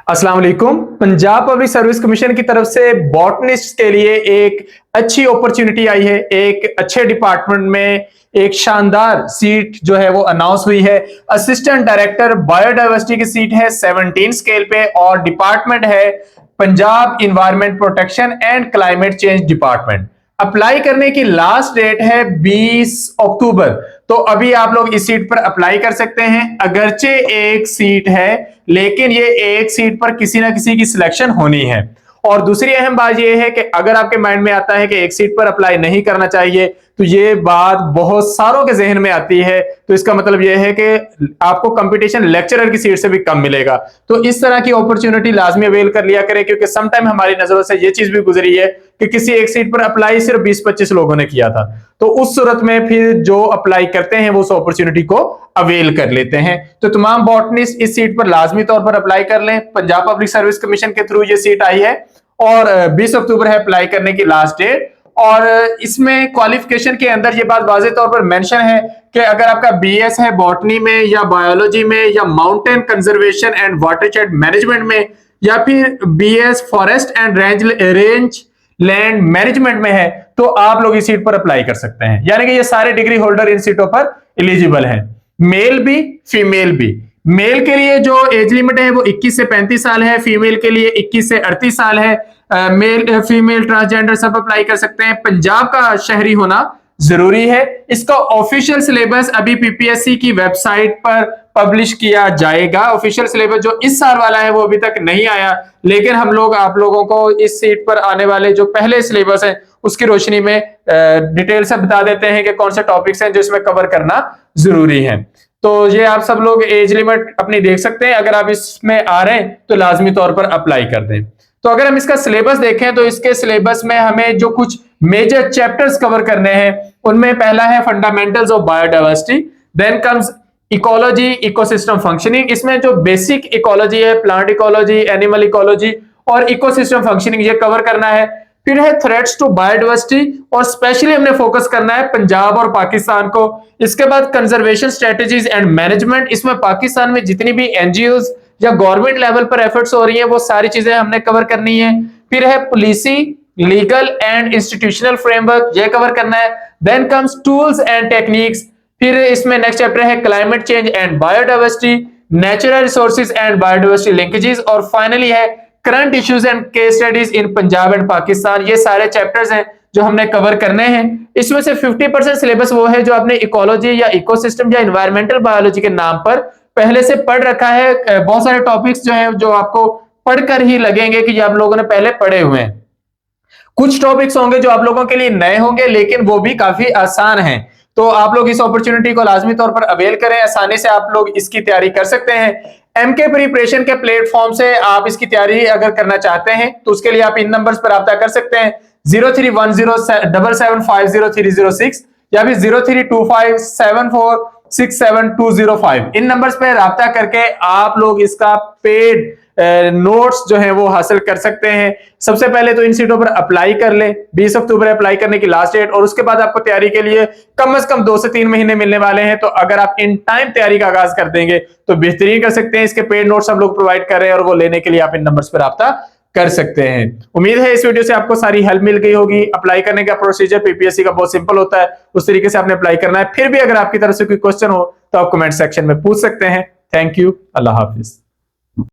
अस्सलाम वालेकुम। Punjab public service commission की तरफ से बॉटनिस्ट के लिए एक अच्छी अपॉर्चुनिटी आई है। एक अच्छे डिपार्टमेंट में एक शानदार सीट जो है वो अनाउंस हुई है। असिस्टेंट डायरेक्टर बायोडाइवर्सिटी की सीट है 17 स्केल पे और डिपार्टमेंट है Punjab environment protection and climate change department. Apply करने की लास्ट डेट है 20 अक्टूबर। तो अभी आप लोग इस सीट पर अप्लाई कर सकते हैं। अगरचे एक सीट है लेकिन ये एक सीट पर किसी ना किसी की सिलेक्शन होनी है। और दूसरी अहम बात यह है कि अगर आपके माइंड में आता है कि एक सीट पर अप्लाई नहीं करना चाहिए तो ये बात बहुत सारों के जहन में आती है। तो इसका मतलब यह है कि आपको कंपटीशन लेक्चरर की सीट से भी कम मिलेगा। तो इस तरह की अपॉर्चुनिटी लाजमी अवेल कर लिया करें, क्योंकि सम टाइम हमारी नजरों से ये चीज भी गुजरी है कि किसी एक सीट पर अप्लाई सिर्फ 20-25 लोगों ने किया था। तो उस सूरत में फिर जो अप्लाई करते हैं वो उस अपॉर्चुनिटी को अवेल कर लेते हैं। तो तमाम बॉटनिस्ट इस सीट पर लाजमी तौर पर अप्लाई कर लें। पंजाब पब्लिक सर्विस कमीशन के थ्रू ये सीट आई है और 20 अक्टूबर है अप्लाई करने की लास्ट डेट। और इसमें क्वालिफिकेशन के अंदर ये बात वाज़ेह तौर पर मेंशन है कि अगर आपका बीएस है बॉटनी में या बायोलॉजी में या mountain conservation and watershed management में या फिर BS forest and rangeland management में है तो आप लोग इस सीट पर अप्लाई कर सकते हैं। यानी कि ये सारे डिग्री होल्डर इन सीटों पर एलिजिबल हैं, मेल भी फीमेल भी। मेल के लिए जो एज लिमिट है वो 21 से 35 साल है, फीमेल के लिए 21 से 38 साल है। मेल फीमेल ट्रांसजेंडर सब अप्लाई कर सकते हैं। पंजाब का शहरी होना जरूरी है। इसका ऑफिशियल सिलेबस अभी पीपीएससी की वेबसाइट पर पब्लिश किया जाएगा। ऑफिशियल सिलेबस जो इस साल वाला है वो अभी तक नहीं आया, लेकिन हम लोग आप लोगों को इस सीट पर आने वाले जो पहले सिलेबस है उसकी रोशनी में डिटेल से बता देते हैं कि कौन से टॉपिक्स हैं जो इसमें कवर करना जरूरी है। तो ये आप सब लोग एज लिमिट अपनी देख सकते हैं। अगर आप इसमें आ रहे हैं तो लाजमी तौर पर अप्लाई कर दें। तो अगर हम इसका सिलेबस देखें तो इसके सिलेबस में हमें जो कुछ मेजर चैप्टर्स कवर करने हैं उनमें पहला है fundamentals of biodiversity, then comes ecology ecosystem functioning. इसमें जो बेसिक इकोलॉजी है, प्लांट इकोलॉजी, एनिमल इकोलॉजी और इकोसिस्टम फंक्शनिंग, ये कवर करना है। फिर है थ्रेट्स टू बायोडाइवर्सिटी और स्पेशली हमने फोकस करना है पंजाब और पाकिस्तान को। इसके बाद कंजर्वेशन स्ट्रेटजीज एंड मैनेजमेंट, इसमें पाकिस्तान में जितनी भी एनजीओज या गवर्नमेंट लेवल पर एफर्ट्स हो रही हैं वो सारी चीजें हमने कवर करनी है। फिर है policy, legal and institutional framework, ये कवर करना है। Then comes tools and techniques. फिर इसमें नेक्स्ट चैप्टर है climate change and biodiversity, natural resources and biodiversity linkages और फाइनली है current issues and case studies in Punjab and Pakistan. ये सारे चैप्टर्स हैं जो हमने कवर करने हैं। इसमें से 50% सिलेबस वो है जो आपने इकोलॉजी या इकोसिस्टम या एनवायरमेंटल बायोलॉजी के नाम पर पहले से पढ़ रखा है। बहुत सारे टॉपिक्स जो हैं जो आपको पढ़कर ही लगेंगे कि आप लोगों ने पहले पढ़े हुए हैं। कुछ टॉपिक्स होंगे जो आप लोगों के लिए नए होंगे लेकिन वो भी काफी आसान हैं। तो आप लोग इस अपॉर्चुनिटी को लाजमी तौर पर अवेल करें। आसानी से आप लोग इसकी तैयारी कर सकते हैं। एमके प्रिपरेशन के प्लेटफॉर्म से आप इसकी तैयारी अगर करना चाहते हैं तो उसके लिए आप इन नंबर्स पर रब्ता कर सकते हैं 031077503006 या फिर 032574672005। इन नंबर्स पर रब्ता करके आप लोग इसका पेड नोट्स जो है वो हासिल कर सकते हैं। सबसे पहले तो इन सीटों पर अप्लाई कर ले। 20 अक्टूबर अप्लाई करने की लास्ट डेट और उसके बाद आपको तैयारी के लिए कम से कम 2 से 3 महीने मिलने वाले हैं। तो अगर आप इन टाइम तैयारी का आगाज कर देंगे तो बेहतरीन कर सकते हैं। इसके पेड नोट्स हम लोग प्रोवाइड कर रहे हैं और वो लेने के लिए आप इन नंबर्स पर रब्ता कर सकते हैं। उम्मीद है इस वीडियो से आपको सारी हेल्प मिल गई होगी। अप्लाई करने का प्रोसीजर पीपीएससी का बहुत सिंपल होता है, उस तरीके से आपने अप्लाई करना है। फिर भी अगर आपकी तरफ से कोई क्वेश्चन हो तो आप कमेंट सेक्शन में पूछ सकते हैं। Thank you. Allah Hafiz.